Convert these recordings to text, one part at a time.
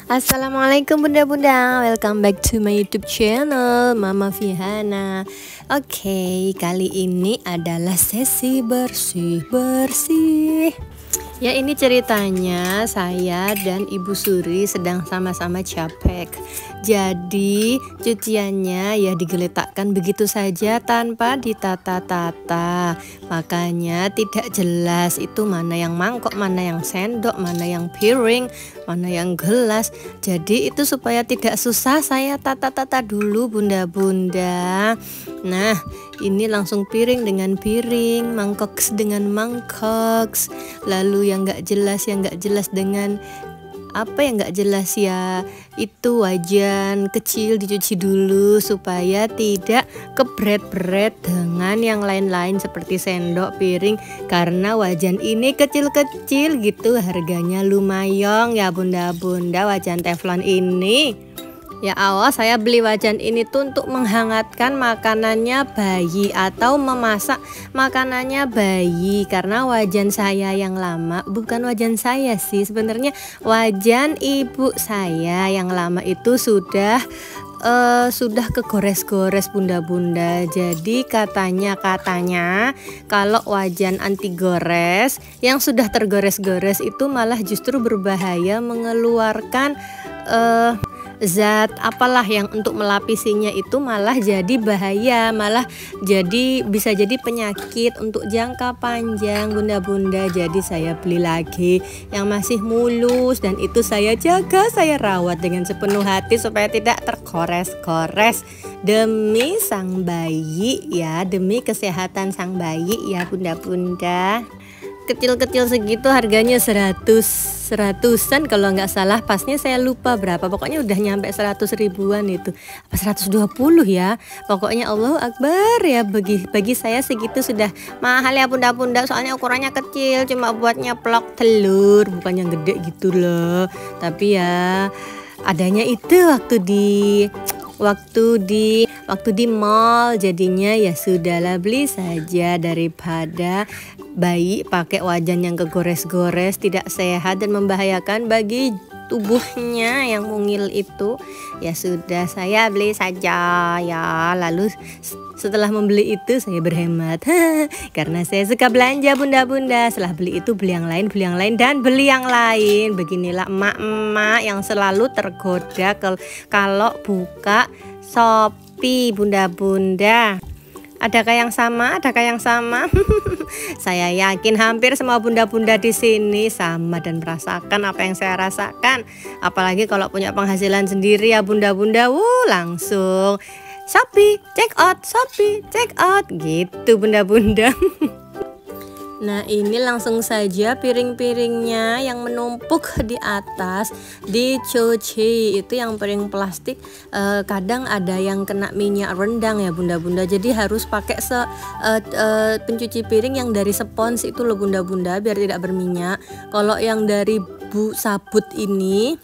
Assalamualaikum bunda-bunda, welcome back to my YouTube channel Mama Vihana. Oke, kali ini adalah sesi bersih-bersih. Ya, ini ceritanya saya dan Ibu Suri sedang sama-sama capek. Jadi cuciannya ya digeletakkan begitu saja tanpa ditata-tata. Makanya tidak jelas itu mana yang mangkok, mana yang sendok, mana yang piring, mana yang gelas. Jadi itu supaya tidak susah saya tata-tata dulu bunda-bunda. Nah, ini langsung piring dengan piring, mangkok dengan mangkok. Lalu yang nggak jelas dengan apa yang nggak jelas ya, itu wajan kecil dicuci dulu supaya tidak kebret-bret dengan yang lain-lain seperti sendok, piring, karena wajan ini kecil-kecil gitu, harganya lumayan ya bunda-bunda wajan teflon ini. Ya, awal saya beli wajan ini tuh untuk menghangatkan makanannya bayi atau memasak makanannya bayi, karena wajan saya yang lama, bukan wajan saya sih sebenarnya, wajan ibu saya yang lama itu sudah kegores-gores bunda-bunda. Jadi katanya kalau wajan anti gores yang sudah tergores-gores itu malah justru berbahaya, mengeluarkan zat apalah yang untuk melapisinya itu malah jadi bahaya, malah bisa jadi penyakit untuk jangka panjang bunda-bunda. Jadi saya beli lagi yang masih mulus dan itu saya jaga, saya rawat dengan sepenuh hati supaya tidak tergores-gores demi sang bayi ya, demi kesehatan sang bayi ya bunda-bunda. Kecil-kecil segitu harganya 100-an kalau nggak salah, pasnya saya lupa berapa, pokoknya udah nyampe 100 ribuan itu, apa 120 ya, pokoknya Allahu Akbar ya, bagi saya segitu sudah mahal ya bunda-bunda, soalnya ukurannya kecil, cuma buat nyeplok telur, bukan yang gede gitu loh. Tapi ya adanya itu waktu di mall, jadinya ya sudahlah beli saja daripada bayi pakai wajan yang kegores-gores, tidak sehat dan membahayakan bagi tubuhnya yang mungil itu. Ya sudah, saya beli saja ya. Lalu setelah membeli itu saya berhemat karena saya suka belanja bunda-bunda. Setelah beli itu beli yang lain dan beli yang lain. Beginilah emak-emak yang selalu tergoda kalau buka Shopee bunda-bunda. Adakah yang sama? Saya yakin hampir semua bunda-bunda di sini sama dan merasakan apa yang saya rasakan. Apalagi kalau punya penghasilan sendiri ya bunda-bunda, langsung Shopee check out gitu bunda-bunda. Nah, ini langsung saja piring-piringnya yang menumpuk di atas dicuci. Itu yang piring plastik, kadang ada yang kena minyak rendang ya bunda-bunda. Jadi harus pakai pencuci piring yang dari spons itu loh bunda-bunda, biar tidak berminyak. Kalau yang dari sabut ini,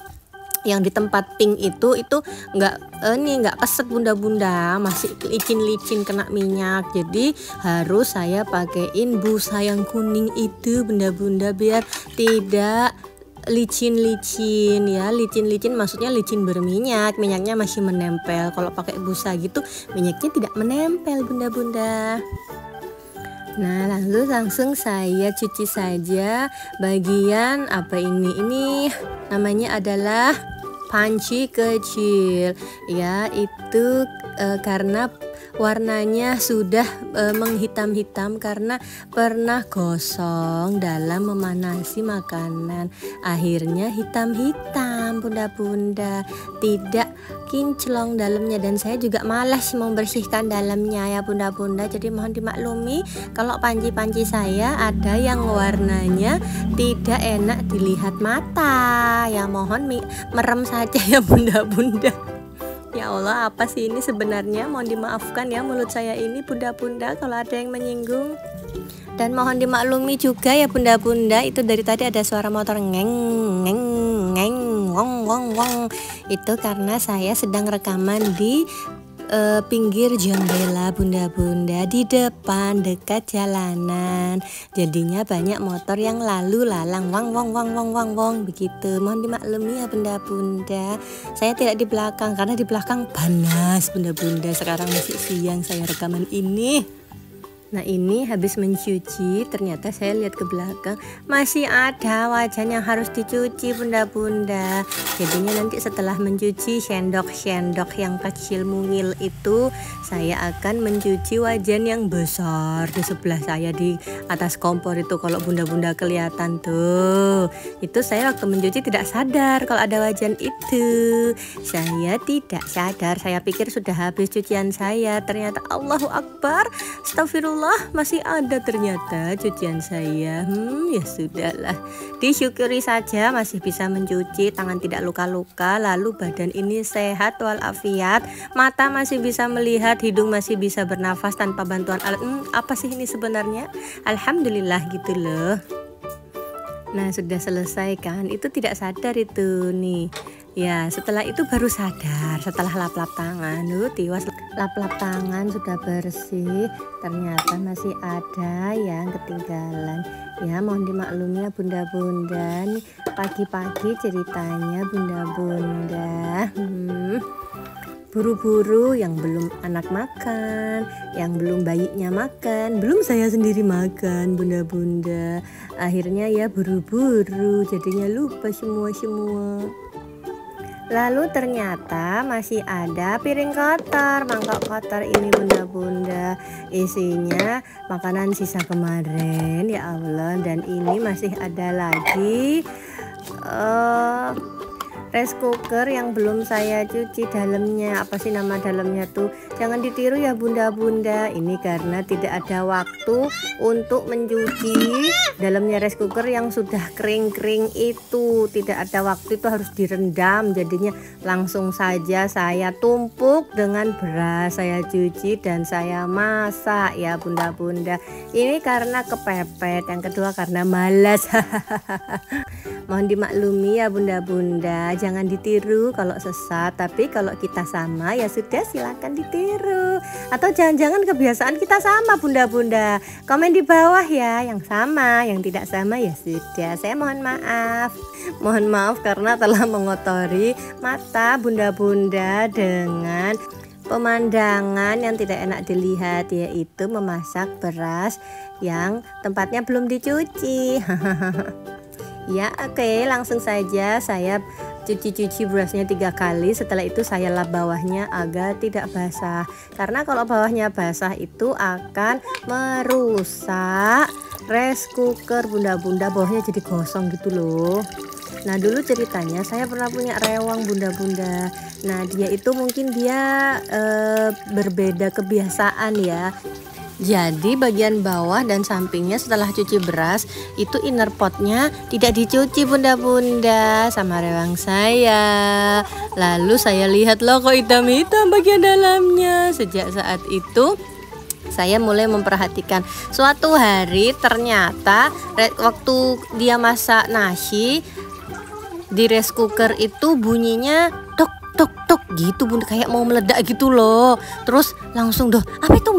yang di tempat pink itu nggak keset bunda-bunda, masih licin-licin kena minyak. Jadi harus saya pakaiin busa yang kuning itu bunda-bunda biar tidak licin-licin ya. Licin maksudnya licin berminyak, minyaknya masih menempel. Kalau pakai busa gitu minyaknya tidak menempel bunda-bunda. Nah, lalu langsung saya cuci saja bagian apa ini namanya adalah panci kecil ya, itu karena warnanya sudah menghitam-hitam karena pernah gosong dalam memanasi makanan, akhirnya hitam-hitam bunda-bunda, tidak kinclong dalamnya, dan saya juga malas membersihkan dalamnya ya bunda-bunda. Jadi mohon dimaklumi kalau panci-panci saya ada yang warnanya tidak enak dilihat mata ya, mohon merem saja ya bunda-bunda. Ya Allah, apa sih ini sebenarnya? Mohon dimaafkan ya mulut saya ini bunda-bunda kalau ada yang menyinggung. Dan mohon dimaklumi juga ya bunda-bunda, itu dari tadi ada suara motor ngeng ngeng ngeng wong wong wong. Itu karena saya sedang rekaman di pinggir jendela bunda-bunda di depan dekat jalanan. Jadinya banyak motor yang lalu lalang wang wang wang wang wang wang begitu. Mohon dimaklumi ya bunda-bunda. Saya tidak di belakang karena di belakang panas bunda-bunda. Sekarang masih siang saya rekaman ini. Nah ini habis mencuci, ternyata saya lihat ke belakang masih ada wajan yang harus dicuci bunda-bunda. Jadinya nanti setelah mencuci sendok-sendok yang kecil mungil itu, saya akan mencuci wajan yang besar di sebelah saya di atas kompor itu. Kalau bunda-bunda kelihatan tuh, itu saya waktu mencuci tidak sadar kalau ada wajan itu. Saya tidak sadar, saya pikir sudah habis cucian saya, ternyata Allahu Akbar, astagfirullah, masih ada ternyata cucian saya. Ya sudahlah, disyukuri saja masih bisa mencuci, tangan tidak luka-luka, lalu badan ini sehat walafiat, mata masih bisa melihat, hidung masih bisa bernafas tanpa bantuan alat. Apa sih ini sebenarnya? Alhamdulillah gitu loh. Nah sudah selesai kan, itu tidak sadar itu nih. Ya setelah itu baru sadar, setelah lap-lap tangan, tiwas lap-lap tangan sudah bersih, ternyata masih ada yang ketinggalan. Ya mohon dimaklumi ya bunda-bunda, nih pagi-pagi ceritanya bunda-bunda. Buru-buru, yang belum anak makan, yang belum bayinya makan, belum saya sendiri makan bunda-bunda. Akhirnya ya buru-buru, jadinya lupa semua. Lalu ternyata masih ada piring kotor, mangkok kotor ini bunda-bunda. Isinya makanan sisa kemarin, ya Allah. Dan ini masih ada lagi rice cooker yang belum saya cuci dalamnya. Apa sih nama dalamnya tuh? Jangan ditiru ya bunda-bunda. Ini karena tidak ada waktu untuk mencuci dalamnya rice cooker yang sudah kering-kering itu. Tidak ada waktu, itu harus direndam. Jadinya langsung saja saya tumpuk dengan beras, saya cuci dan saya masak ya bunda-bunda. Ini karena kepepet, yang kedua karena malas. Mohon dimaklumi ya bunda-bunda, jangan ditiru kalau sesat, tapi kalau kita sama ya sudah silakan ditiru. Atau jangan-jangan kebiasaan kita sama bunda-bunda, komen di bawah ya yang sama, yang tidak sama ya sudah, saya mohon maaf. Mohon maaf karena telah mengotori mata bunda-bunda dengan pemandangan yang tidak enak dilihat, yaitu memasak beras yang tempatnya belum dicuci. Ya oke, langsung saja saya cuci berasnya 3 kali. Setelah itu saya lap bawahnya agar tidak basah, karena kalau bawahnya basah itu akan merusak rice cooker bunda-bunda, bawahnya jadi gosong gitu loh. Nah dulu ceritanya saya pernah punya rewang bunda-bunda. Nah dia itu mungkin dia berbeda kebiasaan ya. Jadi bagian bawah dan sampingnya setelah cuci beras itu inner potnya tidak dicuci bunda-bunda sama rewang saya. Lalu saya lihat loh kok hitam-hitam bagian dalamnya. Sejak saat itu saya mulai memperhatikan. Suatu hari ternyata waktu dia masak nasi di rice cooker itu bunyinya tok tok tok gitu bunda, kayak mau meledak gitu loh. Terus langsung apa itu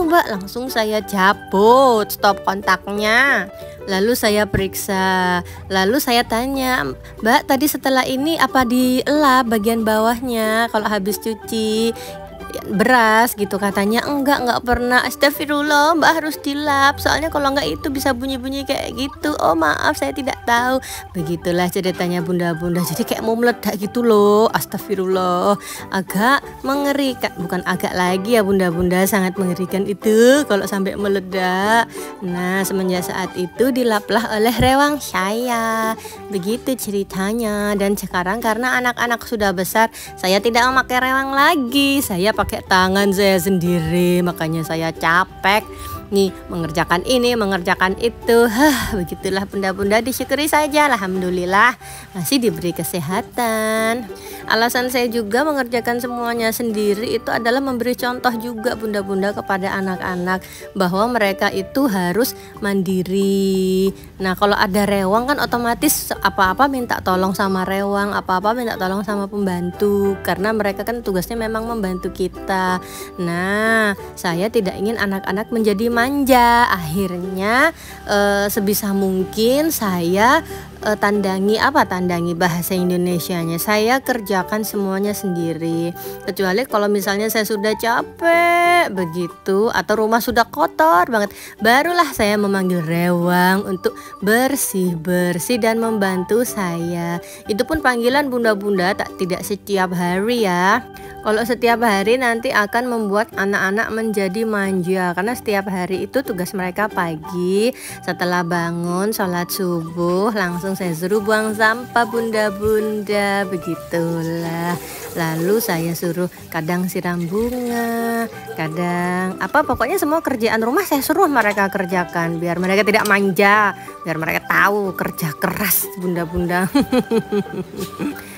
mbak, langsung saya cabut stop kontaknya. Lalu saya periksa, lalu saya tanya, mbak tadi setelah ini apa dielap bagian bawahnya kalau habis cuci beras gitu? Katanya enggak pernah. Astagfirullah, mbak harus dilap, soalnya kalau enggak itu bisa bunyi-bunyi kayak gitu. Oh maaf saya tidak tahu. Begitulah ceritanya bunda-bunda, jadi kayak mau meledak gitu loh. Astagfirullah, agak mengerikan, bukan agak lagi ya bunda-bunda, sangat mengerikan itu kalau sampai meledak. Nah semenjak saat itu dilaplah oleh rewang saya. Begitu ceritanya. Dan sekarang karena anak-anak sudah besar, saya tidak memakai rewang lagi, saya pakai tangan saya sendiri, makanya saya capek nih mengerjakan ini, mengerjakan itu. Begitulah bunda-bunda, disyukuri saja, alhamdulillah masih diberi kesehatan. Alasan saya juga mengerjakan semuanya sendiri itu adalah memberi contoh juga bunda-bunda kepada anak-anak bahwa mereka itu harus mandiri. Nah, kalau ada rewang kan otomatis apa-apa minta tolong sama rewang, apa-apa minta tolong sama pembantu, karena mereka kan tugasnya memang membantu kita. Nah, saya tidak ingin anak-anak menjadi manja. Akhirnya sebisa mungkin saya tandangi bahasa Indonesianya, saya kerjakan semuanya sendiri, kecuali kalau misalnya saya sudah capek begitu atau rumah sudah kotor banget, barulah saya memanggil rewang untuk bersih-bersih dan membantu saya. Itu pun panggilan bunda-bunda, tidak setiap hari ya. Kalau setiap hari nanti akan membuat anak-anak menjadi manja, karena setiap hari itu tugas mereka pagi setelah bangun sholat subuh langsung saya suruh buang sampah bunda-bunda, begitulah. Lalu saya suruh kadang siram bunga, kadang pokoknya semua kerjaan rumah saya suruh mereka kerjakan biar mereka tidak manja, biar mereka tahu kerja keras bunda-bunda.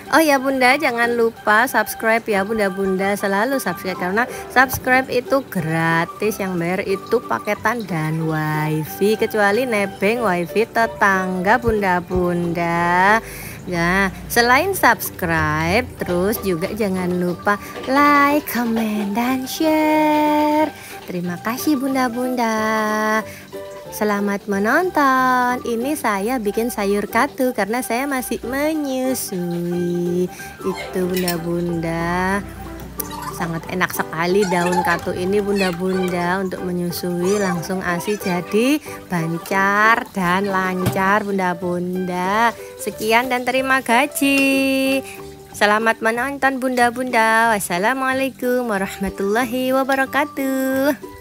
Oh ya bunda, jangan lupa subscribe ya bunda-bunda, selalu subscribe karena subscribe itu gratis, yang bayar itu paketan dan wifi, kecuali nebeng wifi tetangga bunda-bunda. Nah, selain subscribe, terus juga jangan lupa like, comment, dan share. Terima kasih bunda-bunda. Selamat menonton. Ini saya bikin sayur katu karena saya masih menyusui. Itu bunda-bunda. Sangat enak sekali daun katu ini bunda-bunda untuk menyusui, langsung ASI jadi bancar dan lancar bunda-bunda. Sekian dan terima kasih. Selamat menonton bunda-bunda. Wassalamualaikum warahmatullahi wabarakatuh.